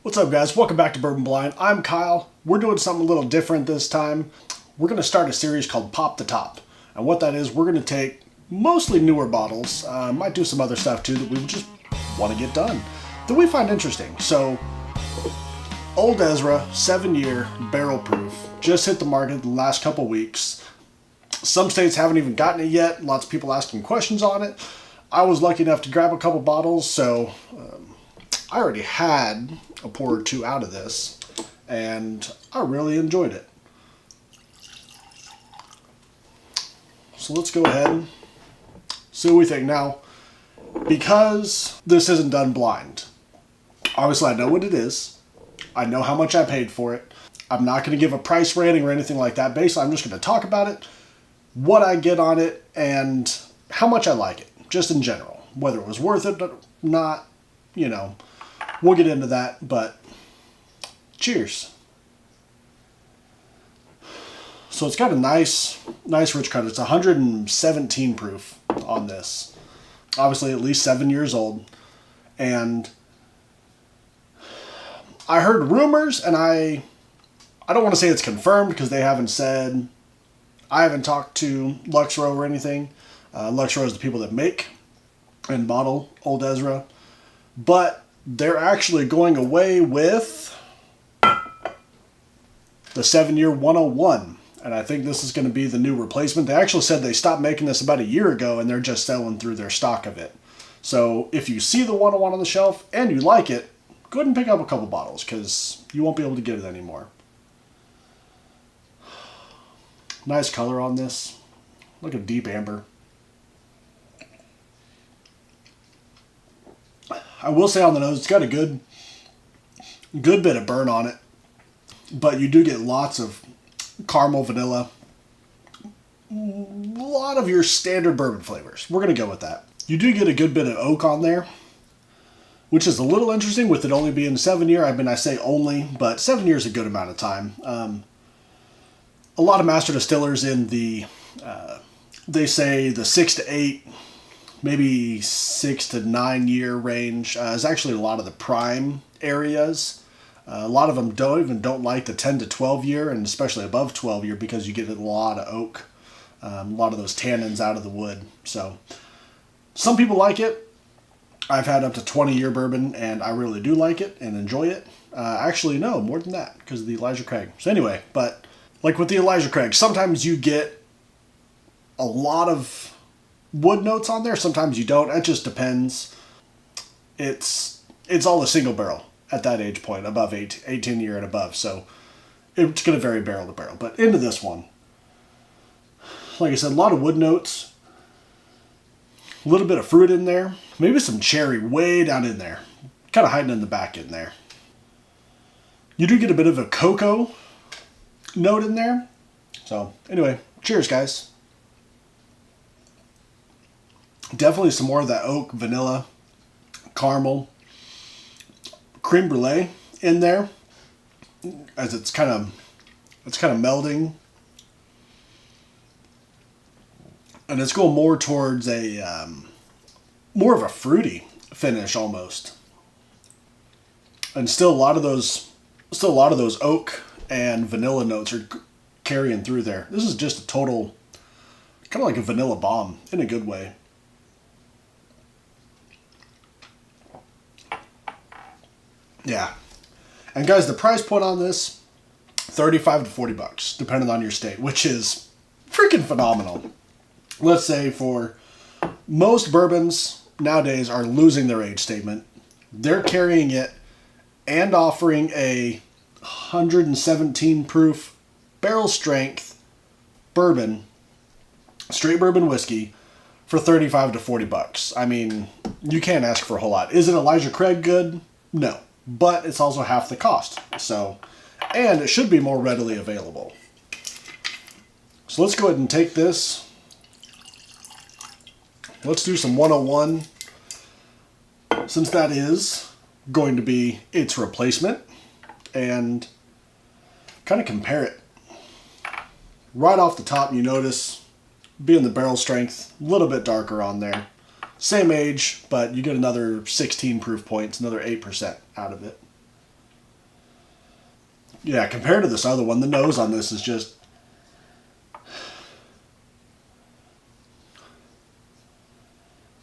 What's up, guys? Welcome back to Bourbon Blind. I'm Kyle. We're doing something a little different this time. We're going to start a series called Pop the Top. And what that is, we're going to take mostly newer bottles, might do some other stuff too that we just want to get done, that we find interesting. So, Old Ezra, 7-year, barrel proof, just hit the market the last couple weeks. Some states haven't even gotten it yet. Lots of people asking questions on it. I was lucky enough to grab a couple bottles, so I already had a pour or two out of this, and I really enjoyed it. So let's go ahead and see what we think. Now, because this isn't done blind, obviously I know what it is. I know how much I paid for it. I'm not going to give a price rating or anything like that. Basically, I'm just going to talk about it, what I get on it, and how much I like it, just in general. Whether it was worth it or not, you know, we'll get into that, but cheers. So it's got a nice rich cut. It's 117 proof on this. Obviously at least 7 years old. And I heard rumors, and I don't want to say it's confirmed because they haven't said, I haven't talked to Luxro or anything. Luxro is the people that make and bottle Old Ezra. But they're actually going away with the 7-year 101. And I think this is going to be the new replacement. They actually said they stopped making this about a year ago, and they're just selling through their stock of it. So if you see the 101 on the shelf and you like it, go ahead and pick up a couple bottles because you won't be able to get it anymore. Nice color on this. Look at deep amber. I will say on the nose, it's got a good bit of burn on it, but you do get lots of caramel, vanilla, a lot of your standard bourbon flavors. We're going to go with that. You do get a good bit of oak on there, which is a little interesting with it only being 7 year. I mean, I say only, but 7 years is a good amount of time. A lot of master distillers in the, they say the 6 to 8, maybe 6 to 9 year range is actually a lot of the prime areas. A lot of them don't like the 10 to 12 year, and especially above 12 year, because you get a lot of oak, a lot of those tannins out of the wood. So some people like it. I've had up to 20 year bourbon, and I really do like it and enjoy it. Actually, no, more than that because of the Elijah Craig. So anyway, but like with the Elijah Craig, sometimes you get a lot of wood notes on there. Sometimes you don't. It just depends. It's all a single barrel at that age point, above 18 year and above. So it's going to vary barrel to barrel. But into this one, like I said, a lot of wood notes, a little bit of fruit in there, maybe some cherry way down in there, kind of hiding in the back in there. You do get a bit of a cocoa note in there. So anyway, cheers, guys. Definitely some more of that oak, vanilla, caramel, creme brulee in there, as it's kind of melding, and it's going more towards a more of a fruity finish almost, and still a lot of those oak and vanilla notes are carrying through there. This is just a total kind of like a vanilla bomb in a good way. Yeah. And guys, the price point on this, $35 to $40, depending on your state, which is freaking phenomenal. Let's say for most bourbons nowadays are losing their age statement. They're carrying it and offering a 117 proof barrel strength bourbon, straight bourbon whiskey for $35 to $40. I mean, you can't ask for a whole lot. Is it Elijah Craig good? No. But it's also half the cost. So, and it should be more readily available. So let's go ahead and take this. Let's do some 101, since that is going to be its replacement, and kind of compare it. Right off the top, you notice, being the barrel strength, a little bit darker on there. Same age, but you get another 16 proof points, another 8% out of it. Yeah, compared to this other one, the nose on this is just...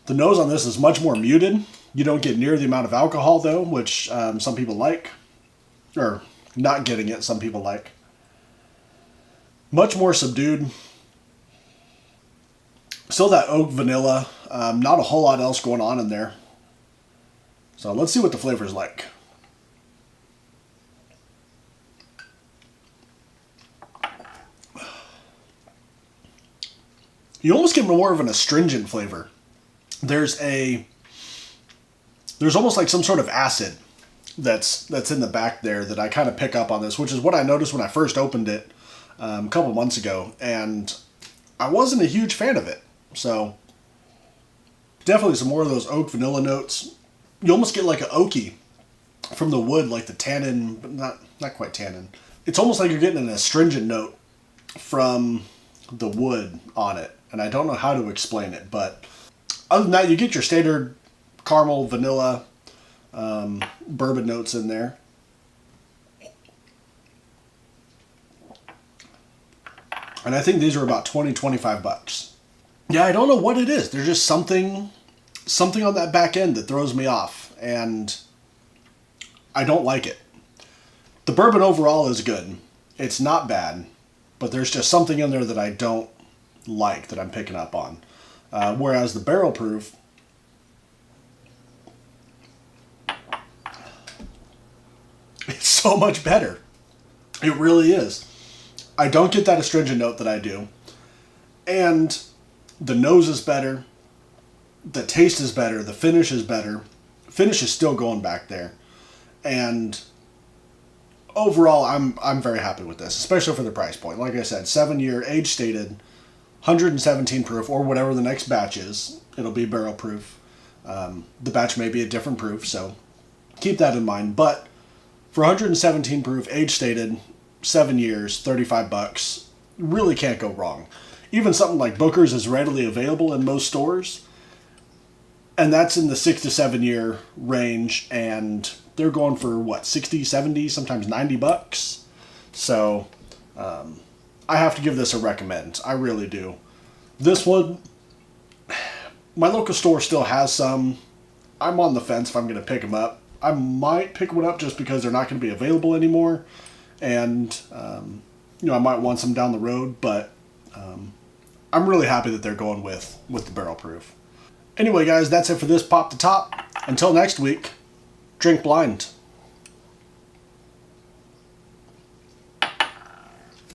The nose on this is much more muted. You don't get near the amount of alcohol, though, which some people like. Or not getting it, some people like. Much more subdued. Still that oak vanilla. Not a whole lot else going on in there. So let's see what the flavor's like. You almost get more of an astringent flavor. There's almost like some sort of acid that's in the back there that I kind of pick up on this, which is what I noticed when I first opened it a couple months ago, and I wasn't a huge fan of it. So definitely some more of those oak vanilla notes. You almost get like an oaky from the wood, like the tannin, but not quite tannin. It's almost like you're getting an astringent note from the wood on it, and I don't know how to explain it, but other than that, you get your standard caramel, vanilla, bourbon notes in there. And I think these are about 20-25 bucks. Yeah, I don't know what it is. There's just something on that back end that throws me off, and I don't like it. The bourbon overall is good. It's not bad, but there's just something in there that I don't like that I'm picking up on. Whereas the barrel proof, it's so much better. It really is. I don't get that astringent note that I do. And the nose is better. The taste is better. The finish is better. Finish is still going back there. And overall, I'm very happy with this, especially for the price point. Like I said, 7-year, age stated, 117 proof, or whatever the next batch is. It'll be barrel proof. The batch may be a different proof, so keep that in mind. But for 117 proof, age stated, 7 years, 35 bucks, really can't go wrong. Even something like Booker's is readily available in most stores, and that's in the 6 to 7 year range, and they're going for what, 60, 70, sometimes 90 bucks. So I have to give this a recommend. I really do. This one, my local store still has some. I'm on the fence if I'm going to pick them up. I might pick one up just because they're not going to be available anymore, and I might want some down the road, but I'm really happy that they're going with the barrel proof. Anyway, guys, that's it for this Pop the Top. Until next week, drink blind.